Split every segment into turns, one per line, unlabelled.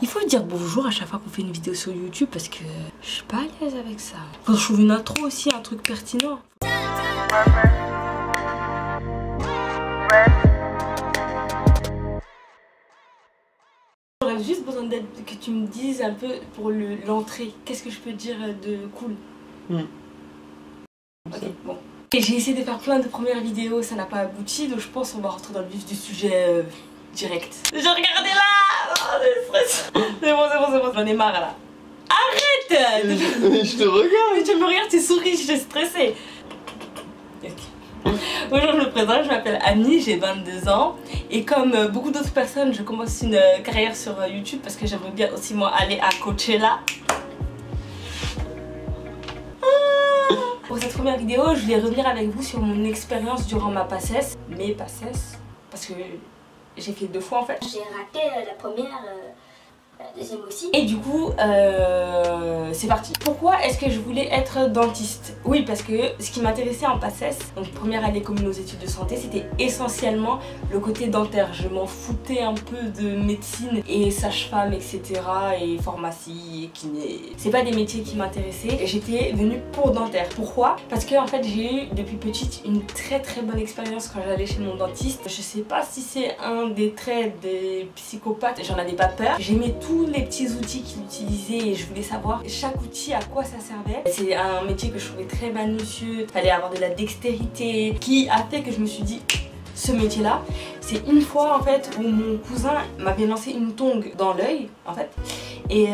Il faut dire bonjour à chaque fois qu'on fait une vidéo sur YouTube parce que je suis pas à l'aise avec ça. Quand je trouve une intro aussi, un truc pertinent. J'aurais juste besoin d'aide, que tu me dises un peu pour l'entrée. Qu'est-ce que je peux dire de cool? Ok, bon. Et j'ai essayé de faire plein de premières vidéos, ça n'a pas abouti, donc je pense qu'on va rentrer dans le vif du sujet direct. J'ai regardé là. Oh, c'est bon, j'en ai marre là. Arrête.
Je te regarde.
Tu me regardes, tu souris, je suis stressée. Okay. Bonjour, je me présente, je m'appelle Annie, j'ai 22 ans. Et comme beaucoup d'autres personnes, je commence une carrière sur YouTube parce que j'aimerais bien aussi moi aller à Coachella. Pour cette première vidéo, je vais revenir avec vous sur mon expérience durant ma PACES. Mes PACES, parce que j'ai fait 2 fois en fait.
J'ai raté la première, la deuxième aussi.
Et du coup, c'est parti. Pourquoi est-ce que je voulais être dentiste? Oui, parce que ce qui m'intéressait en PACES, donc première année commune aux études de santé, c'était essentiellement le côté dentaire. Je m'en foutais un peu de médecine et sage-femme, etc. et pharmacie, et kiné. C'est pas des métiers qui m'intéressaient. J'étais venue pour dentaire. Pourquoi? Parce que en fait, j'ai eu depuis petite une très bonne expérience quand j'allais chez mon dentiste. Je sais pas si c'est un des traits des psychopathes, j'en avais pas peur. J'aimais tous les petits outils qu'il utilisait et je voulais savoir chaque outil à quoi ça servait. C'est un métier que je trouvais très minutieux, fallait avoir de la dextérité, qui a fait que je me suis dit ce métier là. C'est une fois en fait où mon cousin m'avait lancé une tongue dans l'œil en fait et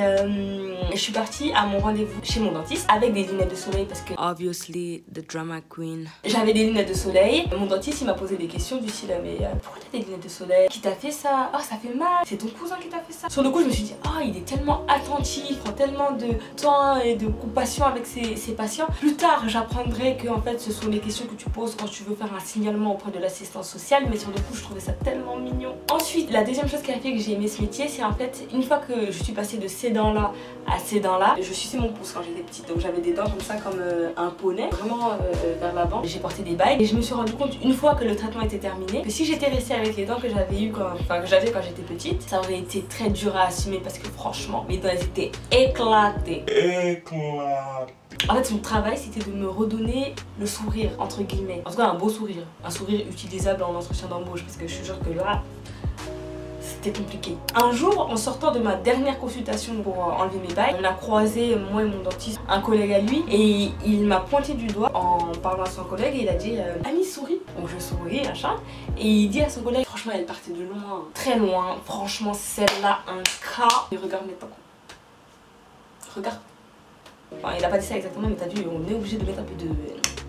je suis partie à mon rendez-vous chez mon dentiste avec des lunettes de soleil parce que obviously the drama queen. J'avais des lunettes de soleil. Mon dentiste il m'a posé des questions du style mais pourquoi t'as des lunettes de soleil? Qui t'a fait ça? Oh ça fait mal. C'est ton cousin qui t'a fait ça? Sur le coup je me suis dit oh il est tellement attentif, prend tellement de temps et de compassion avec ses patients. Plus tard j'apprendrai que en fait ce sont les questions que tu poses quand tu veux faire un signalement auprès de l'assistance sociale, mais sur le coup je trouvais ça tellement mignon. Ensuite la deuxième chose qui a fait que j'ai aimé ce métier, c'est en fait une fois que je suis passée de ces dents là à ces dents là, je suçais mon pouce quand j'étais petite, donc j'avais des dents comme ça comme un poney, vraiment vers l'avant. J'ai porté des bagues et je me suis rendu compte une fois que le traitement était terminé que si j'étais restée avec les dents que j'avais eu quand j'étais petite, ça aurait été très dur à assumer parce que franchement mes dents elles étaient éclatées. En fait son travail c'était de me redonner le sourire entre guillemets, en tout cas un beau sourire, un sourire utilisable en entretien d'embauche parce que je suis sûre que là c'était compliqué. Un jour en sortant de ma dernière consultation pour enlever mes bagues, on a croisé moi et mon dentiste un collègue à lui et il m'a pointé du doigt en parlant à son collègue et il a dit Annie souris. Donc je souris machin et il dit à son collègue franchement elle partait de loin, très loin, franchement celle-là un cas. Et regarde maintenant. Regarde. Enfin, il a pas dit ça exactement mais t'as vu on est obligé de mettre un peu de...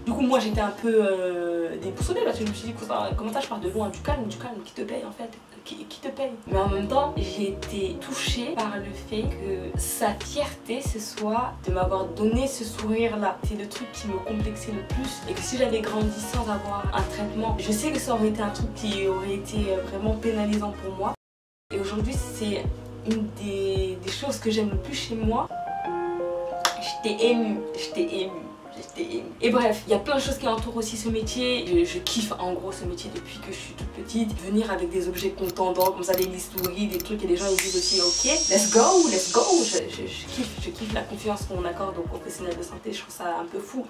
Du coup moi j'étais un peu déboussolée parce que je me suis dit comment ça je pars de loin, du calme, qui te paye en fait, qui te paye. Mais en même temps j'ai été touchée par le fait que sa fierté ce soit de m'avoir donné ce sourire là. C'est le truc qui me complexait le plus et que si j'avais grandi sans avoir un traitement, je sais que ça aurait été un truc qui aurait été vraiment pénalisant pour moi. Et aujourd'hui c'est une des choses que j'aime le plus chez moi. J'étais émue. Et bref, il y a plein de choses qui entourent aussi ce métier. Je kiffe en gros ce métier depuis que je suis toute petite. Venir avec des objets contendants comme ça, des listouris, des trucs et les gens ils disent aussi ok, let's go. Je kiffe la confiance qu'on accorde aux professionnels de santé, je trouve ça un peu fou.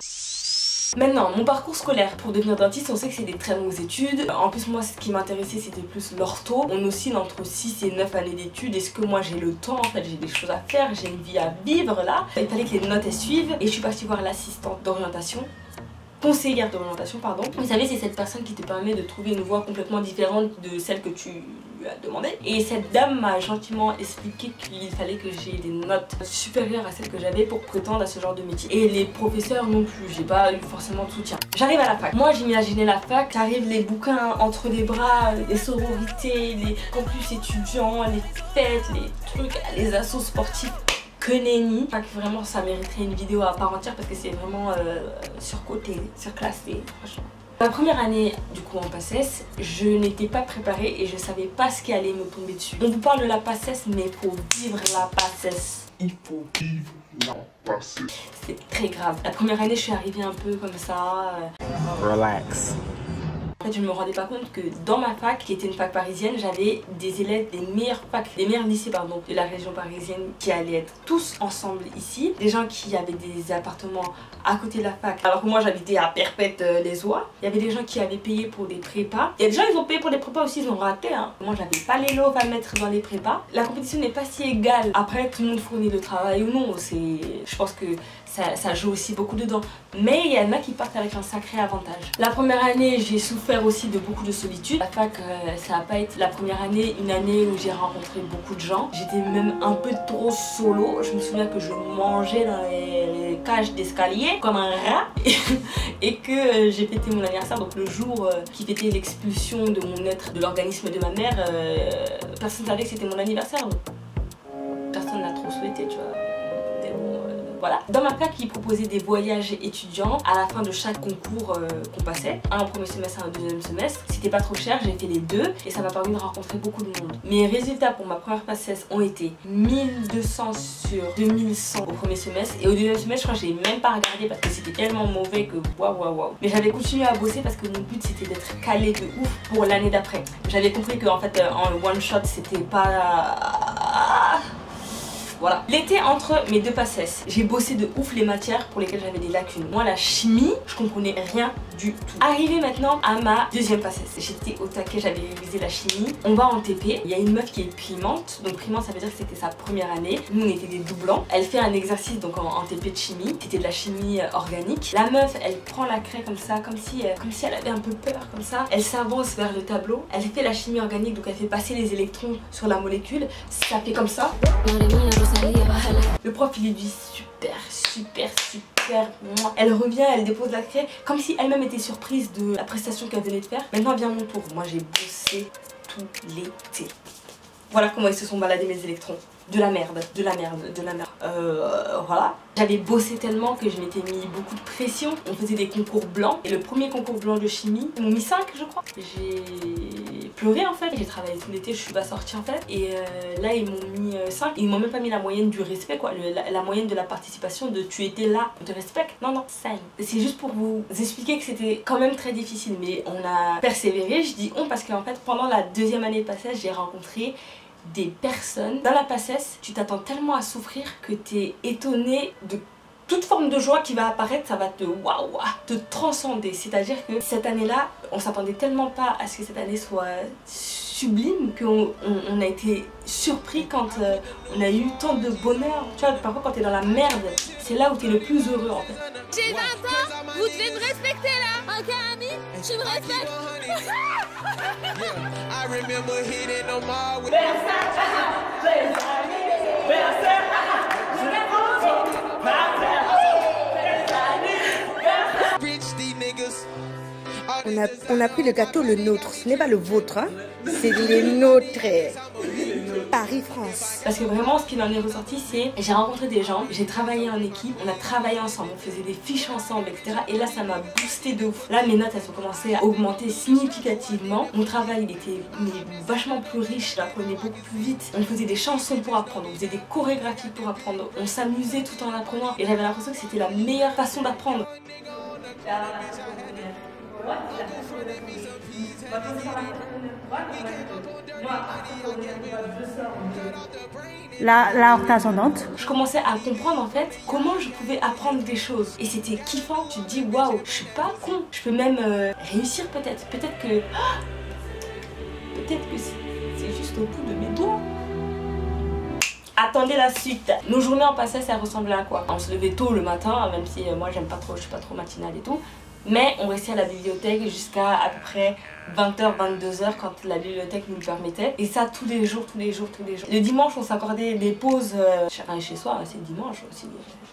Maintenant, mon parcours scolaire pour devenir dentiste, on sait que c'est des très longues études. En plus, moi, ce qui m'intéressait, c'était plus l'ortho. On oscille entre 6 et 9 années d'études. Est-ce que moi, j'ai le temps? En fait, j'ai des choses à faire, j'ai une vie à vivre là. Il fallait que les notes elles suivent. Et je suis partie voir l'assistante d'orientation. Conseillère d'orientation, pardon. Vous savez, c'est cette personne qui te permet de trouver une voie complètement différente de celle que tu lui as demandé. Et cette dame m'a gentiment expliqué qu'il fallait que j'ai des notes supérieures à celles que j'avais pour prétendre à ce genre de métier. Et les professeurs non plus, j'ai pas eu forcément de soutien. J'arrive à la fac. Moi, j'imaginais la fac, j'arrive les bouquins entre les bras, les sororités, les campus étudiants, les fêtes, les trucs, les assos sportifs. Que nenni. Enfin, que vraiment ça mériterait une vidéo à part entière parce que c'est vraiment surcoté, surclassé, franchement. Ma première année du coup en PACES, je n'étais pas préparée et je savais pas ce qui allait me tomber dessus. On vous parle de la PACES mais pour vivre la PACES.
Il faut vivre la PACES.
C'est très grave. La première année je suis arrivée un peu comme ça.
Relax.
En fait, je me rendais pas compte que dans ma fac, qui était une fac parisienne, j'avais des élèves des meilleures facs, des meilleurs lycées pardon, de la région parisienne qui allaient être tous ensemble ici. Des gens qui avaient des appartements à côté de la fac, alors que moi j'habitais à Perpète-les-Oies. Il y avait des gens qui avaient payé pour des prépas. Il y a des gens ils ont payé pour des prépas aussi, ils ont raté. Hein. Moi j'avais pas les lots à mettre dans les prépas. La compétition n'est pas si égale. Après, tout le monde fournit le travail ou non. Je pense que ça joue aussi beaucoup dedans. Mais il y en a qui partent avec un sacré avantage. La première année, j'ai souffert aussi de beaucoup de solitude. La fac, ça n'a pas été la première année, une année où j'ai rencontré beaucoup de gens. J'étais même un peu trop solo. Je me souviens que je mangeais dans les cages d'escalier comme un rat et que j'ai fêté mon anniversaire. Donc le jour qui fêtait l'expulsion de mon être de l'organisme de ma mère, personne ne savait que c'était mon anniversaire. Donc personne n'a trop souhaité, tu vois. Voilà. Dans ma fac, ils proposaient des voyages étudiants à la fin de chaque concours qu'on passait. Un au premier semestre, un au deuxième semestre. C'était pas trop cher, j'ai fait les deux et ça m'a permis de rencontrer beaucoup de monde. Mes résultats pour ma première PACES ont été 1200 sur 2100 au premier semestre et au deuxième semestre, je crois que j'ai même pas regardé parce que c'était tellement mauvais que waouh. Mais j'avais continué à bosser parce que mon but c'était d'être calé de ouf pour l'année d'après. J'avais compris que en fait en one shot c'était pas... Voilà. L'été entre mes deux PACES, j'ai bossé de ouf les matières pour lesquelles j'avais des lacunes. Moi la chimie, je comprenais rien du tout. Arrivé maintenant à ma deuxième PACES, j'étais au taquet, j'avais révisé la chimie. On va en TP, il y a une meuf qui est primante. Donc primante ça veut dire que c'était sa première année. Nous on était des doublants. Elle fait un exercice donc en TP de chimie. C'était de la chimie organique. La meuf elle prend la craie comme ça, comme si elle avait un peu peur comme ça. Elle s'avance vers le tableau. Elle fait la chimie organique donc elle fait passer les électrons sur la molécule. Ça fait comme ça. Le prof il lui dit super. Elle revient, elle dépose la craie comme si elle-même était surprise de la prestation qu'elle venait de faire. Maintenant vient mon tour. Moi j'ai bossé tout l'été. Voilà comment ils se sont baladés mes électrons. De la merde. Voilà. J'avais bossé tellement que je m'étais mis beaucoup de pression. On faisait des concours blancs. Et le premier concours blanc de chimie, ils m'ont mis 5 je crois. J'ai pleuré en fait. J'ai travaillé tout l'été, je suis pas sortie en fait. Et là ils m'ont mis 5. Ils m'ont même pas mis la moyenne du respect quoi. La moyenne de la participation de tu étais là, on te respecte. Non, 5. C'est juste pour vous expliquer que c'était quand même très difficile. Mais on a persévéré. Je dis on parce qu'en fait pendant la deuxième année de passage, j'ai rencontré des personnes. Dans la PACES, tu t'attends tellement à souffrir que tu es étonné de toute forme de joie qui va apparaître, ça va te te transcender. C'est-à-dire que cette année-là, on s'attendait tellement pas à ce que cette année soit sublime qu'on a été surpris quand on a eu tant de bonheur. Tu vois, parfois quand tu es dans la merde, c'est là où tu es le plus heureux en fait.
J'ai 20 ans, vous devez me respecter là. Ok ami, tu me respectes.
On a pris le gâteau le nôtre, ce n'est pas le vôtre, hein? C'est les nôtres. Paris-France.
Parce que vraiment ce qui en est ressorti c'est j'ai rencontré des gens, j'ai travaillé en équipe, on a travaillé ensemble, on faisait des fiches ensemble etc. Et là ça m'a boosté de ouf. Là mes notes elles ont commencé à augmenter significativement. Mon travail il était vachement plus riche, j'apprenais beaucoup plus vite. On faisait des chansons pour apprendre, on faisait des chorégraphies pour apprendre. On s'amusait tout en apprenant et j'avais l'impression que c'était la meilleure façon d'apprendre.
La horte ascendante.
Je commençais à comprendre en fait comment je pouvais apprendre des choses et c'était kiffant. Tu te dis waouh, je suis pas con, je peux même réussir peut-être que c'est juste au bout de mes doigts. Attendez la suite. Nos journées en passé ça ressemblait à quoi? On se levait tôt le matin, même si moi j'aime pas trop, je suis pas trop matinale et tout. Mais on restait à la bibliothèque jusqu'à à peu près 20h, 22h quand la bibliothèque nous le permettait. Et ça tous les jours. Le dimanche on s'accordait des pauses, chacun chez soi, c'est dimanche aussi,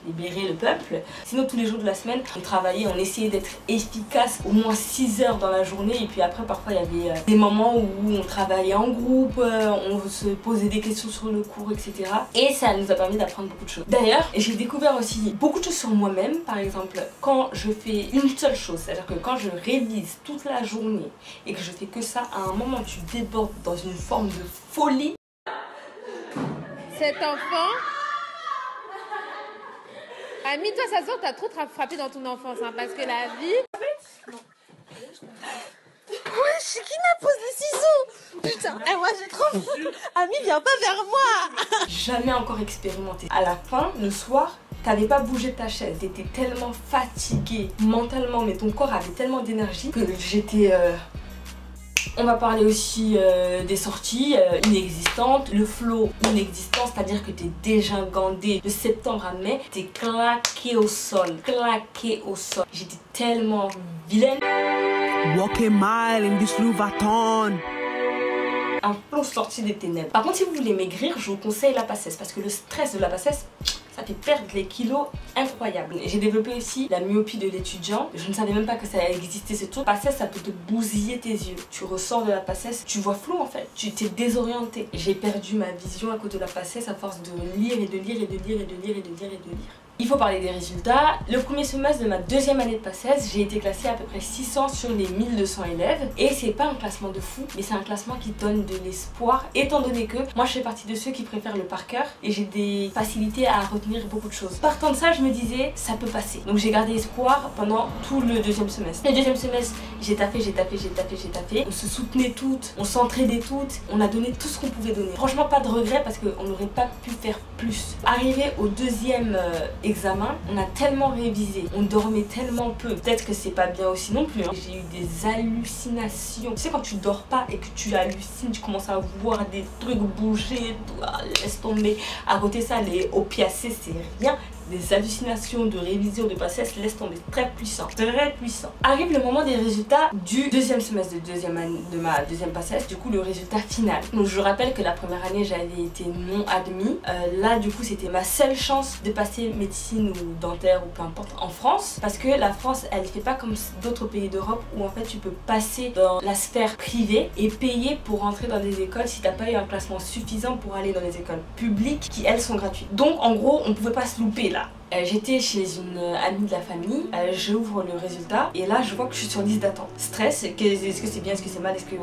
libérer le peuple. Sinon tous les jours de la semaine on travaillait, on essayait d'être efficace au moins 6 heures dans la journée. Et puis après parfois il y avait des moments où on travaillait en groupe, on se posait des questions sur le cours etc. Et ça nous a permis d'apprendre beaucoup de choses. D'ailleurs j'ai découvert aussi beaucoup de choses sur moi-même. Par exemple quand je fais une seule chose, c'est-à-dire que quand je révise toute la journée et que je fais que ça, à un moment tu débordes dans une forme de folie.
Cet enfant... Ami, toi ça se voit que t'as trop frappé dans ton enfance hein, parce que la vie...
Chikina pose les ciseaux. Putain, moi j'ai trop peur. Ami, viens pas vers moi.
Jamais encore expérimenté. À la fin, le soir, t'avais pas bougé de ta chaise. T'étais tellement fatiguée mentalement, mais ton corps avait tellement d'énergie que j'étais... On va parler aussi des sorties inexistantes, le flow inexistant, c'est-à-dire que t'es dégingandé de septembre à mai, t'es claqué au sol, J'étais tellement vilaine.
Walk a mile in this Louis Vuitton.
Un flow sorti des ténèbres. Par contre, si vous voulez maigrir, je vous conseille la passesse parce que le stress de la passesse, ça fait perdre les kilos incroyables. J'ai développé aussi la myopie de l'étudiant. Je ne savais même pas que ça existait ce truc. Passesse, ça peut te bousiller tes yeux. Tu ressors de la passesse, tu vois flou en fait. Tu t'es désorienté. J'ai perdu ma vision à cause de la passesse à force de lire et de lire et de lire et de lire et de lire et de lire. Il faut parler des résultats. Le premier semestre de ma deuxième année de passesse, j'ai été classée à peu près 600 sur les 1200 élèves. Et c'est pas un classement de fou, mais c'est un classement qui donne de l'espoir, étant donné que moi je fais partie de ceux qui préfèrent le par cœur et j'ai des facilités à retenir beaucoup de choses. Partant de ça, je me disais, ça peut passer. Donc j'ai gardé espoir pendant tout le deuxième semestre. Le deuxième semestre, j'ai taffé. On se soutenait toutes, on s'entraidait toutes, on a donné tout ce qu'on pouvait donner. Franchement, pas de regret parce qu'on n'aurait pas pu faire plus. Arrivé au deuxième examen, on a tellement révisé, on dormait tellement peu. Peut-être que c'est pas bien aussi non plus. Hein. J'ai eu des hallucinations. Tu sais, quand tu dors pas et que tu hallucines, tu commences à voir des trucs bouger, laisse tomber. À côté de ça, les opiacés, c'est rien. Des hallucinations de révision de passesse, laisse tomber, très puissant, très puissant. Arrive le moment des résultats du deuxième semestre de ma deuxième passesse, du coup le résultat final. Donc je rappelle que la première année j'avais été non admis. Là du coup c'était ma seule chance de passer médecine ou dentaire ou peu importe en France, parce que la France elle fait pas comme d'autres pays d'Europe où en fait tu peux passer dans la sphère privée et payer pour rentrer dans des écoles si t'as pas eu un classement suffisant pour aller dans les écoles publiques qui elles sont gratuites. Donc en gros on pouvait pas se louper là. J'étais chez une amie de la famille, j'ouvre le résultat et là je vois que je suis sur liste d'attente. Stress, est-ce que c'est bien, est-ce que c'est mal, est-ce que...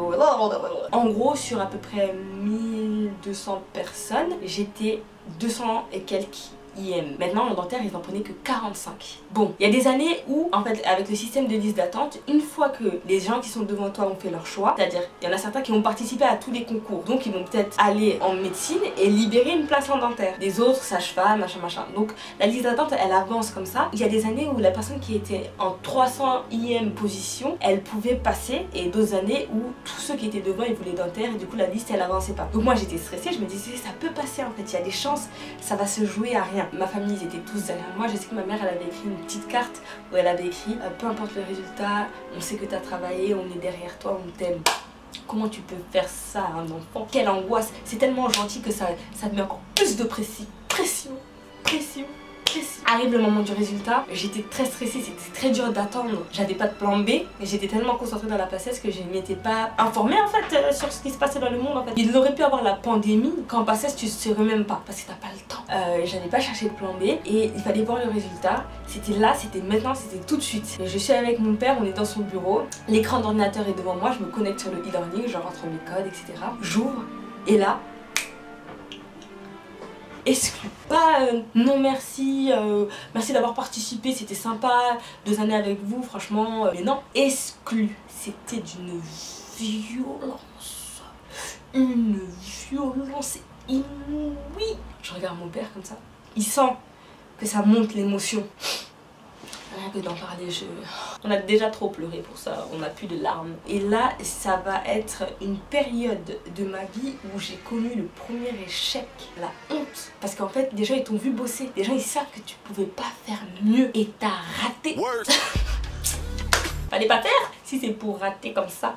En gros sur à peu près 1200 personnes, j'étais 200 et quelques IM. Maintenant en dentaire ils n'en prenaient que 45. Bon, il y a des années où en fait avec le système de liste d'attente, une fois que les gens qui sont devant toi ont fait leur choix, c'est-à-dire il y en a certains qui ont participé à tous les concours, donc ils vont peut-être aller en médecine et libérer une place en dentaire. Des autres sage-femme, machin. Donc la liste d'attente elle avance comme ça. Il y a des années où la personne qui était en 300 IM position, elle pouvait passer, et d'autres années où tous ceux qui étaient devant ils voulaient dentaire et du coup la liste elle avançait pas. Donc moi j'étais stressée, je me disais ça peut passer en fait, il y a des chances, ça va se jouer à rien. Ma famille ils étaient tous derrière moi. Je sais que ma mère elle avait écrit une petite carte où elle avait écrit peu importe le résultat, on sait que tu as travaillé, on est derrière toi, on t'aime. Comment tu peux faire ça à un enfant? Quelle angoisse. C'est tellement gentil que ça te met encore plus de pression. Arrive le moment du résultat, j'étais très stressée, c'était très dur d'attendre. J'avais pas de plan B, et j'étais tellement concentrée dans la passesse que je ne m'étais pas informée en fait sur ce qui se passait dans le monde en fait. Il aurait pu avoir la pandémie, qu'en passesse tu ne saurais même pas parce que t'as pas le temps. J'avais pas cherché de plan B et il fallait voir le résultat. C'était là, c'était maintenant, c'était tout de suite. Et je suis avec mon père, on est dans son bureau, l'écran d'ordinateur est devant moi, je me connecte sur le e-learning, je rentre mes codes, etc. J'ouvre et là, exclu. Pas non merci, merci d'avoir participé, c'était sympa, 2 années avec vous, franchement, mais non, exclu. C'était d'une violence, une violence inouïe. Je regarde mon père comme ça, il sent que ça monte l'émotion. Rien que d'en parler, on a déjà trop pleuré pour ça, on n'a plus de larmes. Et là, ça va être une période de ma vie où j'ai connu le premier échec, la honte. Parce qu'en fait, des gens ils t'ont vu bosser, des gens ils savent que tu pouvais pas faire mieux et t'as raté. Fallait pas faire si c'est pour rater comme ça.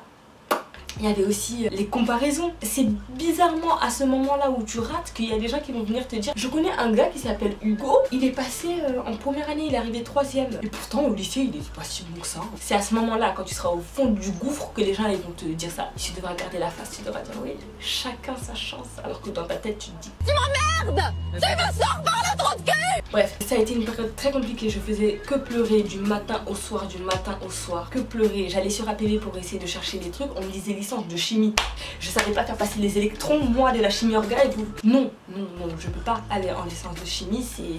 Il y avait aussi les comparaisons. C'est bizarrement à ce moment-là où tu rates qu'il y a des gens qui vont venir te dire je connais un gars qui s'appelle Hugo, il est passé en première année, il est arrivé 3e. Et pourtant au lycée il est pas si bon que ça. C'est à ce moment-là, quand tu seras au fond du gouffre, que les gens ils vont te dire ça. Tu devras garder la face, tu devras dire oui, chacun sa chance. Alors que dans ta tête tu te dis tu m'emmerdes, tu me sors par le trou de cul. Bref, ça a été une période très compliquée. Je faisais que pleurer du matin au soir, que pleurer. J'allais sur APB pour essayer de chercher des trucs. On me disait licence de chimie. Je savais pas faire passer les électrons, moi de la chimie orga et vous. Non, je peux pas aller en licence de chimie, c'est...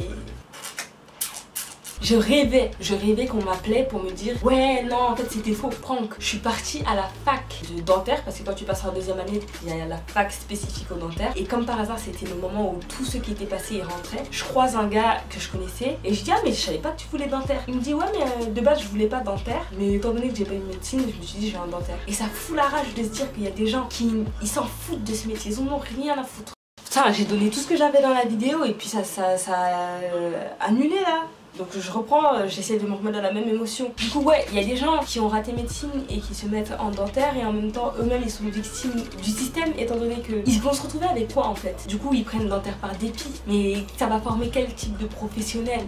Je rêvais qu'on m'appelait pour me dire ouais non en fait c'était faux, prank. Je suis partie à la fac de dentaire parce que quand tu passes en deuxième année il y a la fac spécifique au dentaire et comme par hasard c'était le moment où tous ceux qui étaient passés ils rentraient. Je croise un gars que je connaissais et je dis ah mais je savais pas que tu voulais dentaire. Il me dit ouais mais de base je voulais pas dentaire mais étant donné que j'ai pas eu médecine je me suis dit je vais en dentaire. Et ça fout la rage de se dire qu'il y a des gens qui ils s'en foutent de ce métier, ils en ont rien à foutre. Putain j'ai donné tout ce que j'avais dans la vidéo et puis ça a annulé là. Donc je reprends, j'essaie de me remettre dans la même émotion. Du coup ouais, il y a des gens qui ont raté médecine et qui se mettent en dentaire et en même temps eux-mêmes ils sont victimes du système étant donné qu'ils vont se retrouver avec quoi en fait. Du coup ils prennent dentaire par dépit. Mais ça va former quel type de professionnel?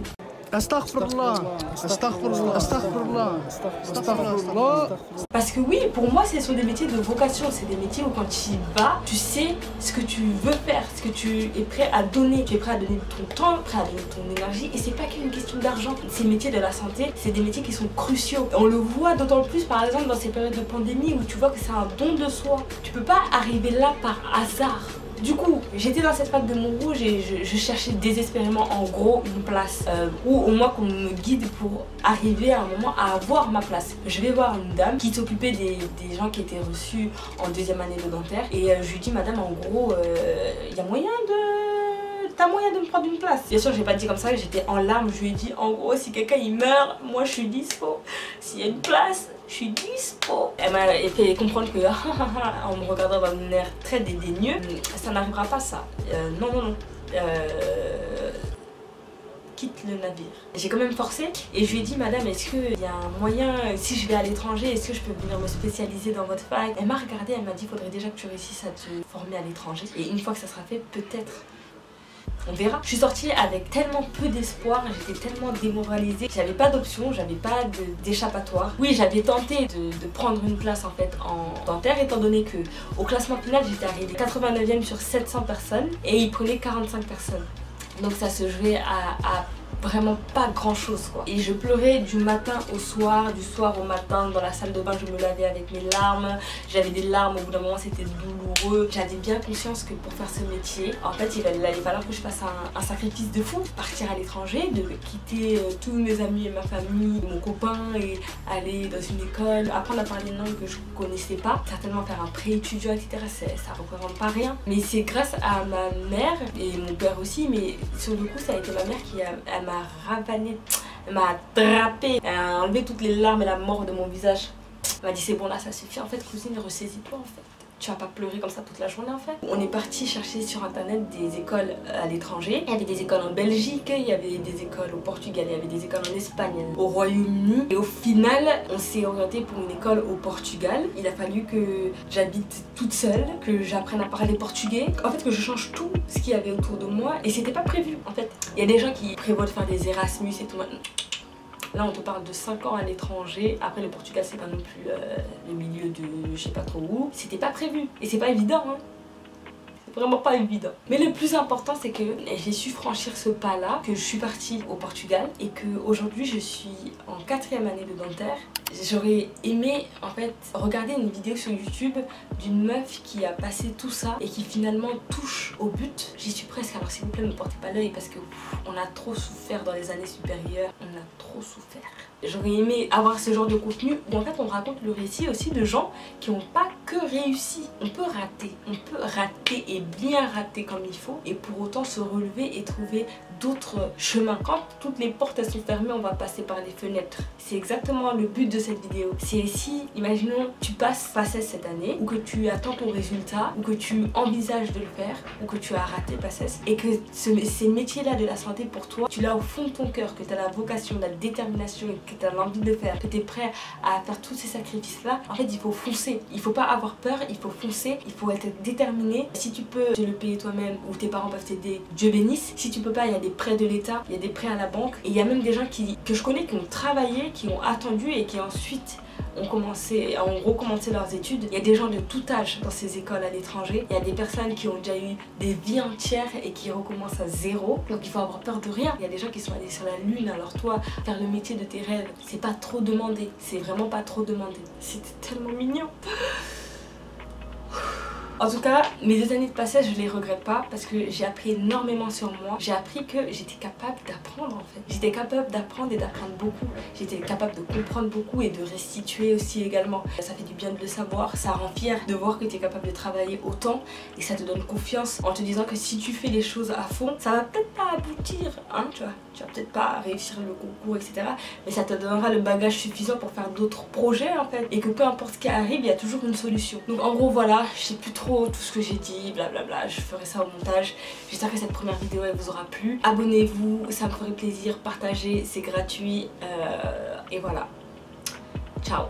Astaghfirullah, astaghfirullah, astaghfirullah, astaghfirullah.
Parce que oui, pour moi, ce sont des métiers de vocation. C'est des métiers où quand tu y vas, tu sais ce que tu veux faire, ce que tu es prêt à donner. Tu es prêt à donner ton temps, prêt à donner ton énergie. Et c'est pas qu'une question d'argent. Ces métiers de la santé, c'est des métiers qui sont cruciaux. On le voit d'autant plus, par exemple, dans ces périodes de pandémie où tu vois que c'est un don de soi. Tu peux pas arriver là par hasard. Du coup, j'étais dans cette fac de Montrouge et je cherchais désespérément en gros une place ou au moins qu'on me guide pour arriver à un moment à avoir ma place. Je vais voir une dame qui s'occupait des gens qui étaient reçus en deuxième année de dentaire et je lui dis madame en gros il y a moyen de... T'as moyen de me prendre une place? Bien sûr j'ai pas dit comme ça, j'étais en larmes, je lui ai dit en gros si quelqu'un il meurt, moi je suis dispo. S'il y a une place, je suis dispo. Elle m'a fait comprendre que en me regardant d'un air très dédaigneux, ça n'arrivera pas ça. Non. Quitte le navire. J'ai quand même forcé et je lui ai dit madame est-ce qu'il y a un moyen, si je vais à l'étranger, est-ce que je peux venir me spécialiser dans votre fac? Elle m'a regardé, elle m'a dit faudrait déjà que tu réussisses à te former à l'étranger et une fois que ça sera fait peut-être on verra. Je suis sortie avec tellement peu d'espoir, j'étais tellement démoralisée, j'avais pas d'option, j'avais pas d'échappatoire. Oui, j'avais tenté de prendre une place en fait en dentaire étant donné que au classement final j'étais arrivée 89e sur 700 personnes et ils prenaient 45 personnes. Donc ça se jouait à vraiment pas grand chose quoi. Et je pleurais du matin au soir, du soir au matin dans la salle de bain, je me lavais avec mes larmes, j'avais des larmes, au bout d'un moment c'était douloureux. J'avais bien conscience que pour faire ce métier, en fait il allait falloir que je fasse un sacrifice de fou, partir à l'étranger, de quitter tous mes amis et ma famille, mon copain et aller dans une école, apprendre à parler une langue que je connaissais pas, certainement faire un pré-étudiant etc. Ça représente pas rien. Mais c'est grâce à ma mère et mon père aussi, mais sur le coup ça a été ma mère qui m'a ravané, elle m'a drapé, elle a enlevé toutes les larmes et la mort de mon visage. Elle m'a dit c'est bon là ça suffit en fait cousine, ressaisis-toi en fait. Tu vas pas pleurer comme ça toute la journée en fait. On est parti chercher sur internet des écoles à l'étranger. Il y avait des écoles en Belgique, il y avait des écoles au Portugal, il y avait des écoles en Espagne, au Royaume-Uni. Et au final, on s'est orienté pour une école au Portugal. Il a fallu que j'habite toute seule, que j'apprenne à parler portugais. En fait que je change tout ce qu'il y avait autour de moi et c'était pas prévu en fait. Il y a des gens qui prévoient de faire des Erasmus et tout. Là on te parle de 5 ans à l'étranger. Après le Portugal c'est pas non plus le milieu de je sais pas trop où. C'était pas prévu et c'est pas évident hein. C'est vraiment pas évident. Mais le plus important c'est que j'ai su franchir ce pas là, que je suis partie au Portugal et que aujourd'hui je suis en 4e année de dentaire. J'aurais aimé en fait regarder une vidéo sur YouTube d'une meuf qui a passé tout ça et qui finalement touche au but. J'y suis presque, alors s'il vous plaît ne me portez pas l'œil parce que on a trop souffert dans les années supérieures, on a trop souffert. J'aurais aimé avoir ce genre de contenu où en fait on raconte le récit aussi de gens qui n'ont pas que réussi. On peut rater et bien rater comme il faut et pour autant se relever et trouver d'autres chemins. Quand toutes les portes elles sont fermées, on va passer par les fenêtres. C'est exactement le but de cette vidéo. C'est si, imaginons, tu passes PACES cette année ou que tu attends ton résultat ou que tu envisages de le faire ou que tu as raté PACES et que ces métiers-là de la santé pour toi, tu l'as au fond de ton cœur, que tu as la vocation, la détermination et que tu as l'envie de le faire, que tu es prêt à faire tous ces sacrifices-là, en fait il faut foncer. Il faut pas avoir peur, il faut foncer, il faut être déterminé. Si tu peux te le payer toi-même ou tes parents peuvent t'aider, Dieu bénisse. Si tu peux pas, il y a des prêts de l'État, il y a des prêts à la banque et il y a même des gens que je connais qui ont travaillé, qui ont attendu et qui ensuite ont recommencé leurs études. Il y a des gens de tout âge dans ces écoles à l'étranger. Il y a des personnes qui ont déjà eu des vies entières et qui recommencent à zéro. Donc il faut avoir peur de rien. Il y a des gens qui sont allés sur la lune, alors toi, faire le métier de tes rêves, c'est pas trop demandé. C'est vraiment pas trop demandé. C'était tellement mignon. En tout cas, mes 2 années de passage, je les regrette pas parce que j'ai appris énormément sur moi. J'ai appris que j'étais capable d'apprendre en fait. J'étais capable d'apprendre et d'apprendre beaucoup. J'étais capable de comprendre beaucoup et de restituer aussi également. Ça fait du bien de le savoir, ça rend fier de voir que tu es capable de travailler autant et ça te donne confiance en te disant que si tu fais les choses à fond, ça va peut-être pas aboutir, hein, tu vois. Tu vas peut-être pas réussir le concours, etc. Mais ça te donnera le bagage suffisant pour faire d'autres projets en fait. Et que peu importe ce qui arrive, il y a toujours une solution. Donc en gros voilà, je sais plus trop tout ce que j'ai dit, blablabla, je ferai ça au montage. J'espère que cette première vidéo elle vous aura plu. Abonnez-vous, ça me ferait plaisir, partagez, c'est gratuit. Et voilà. Ciao.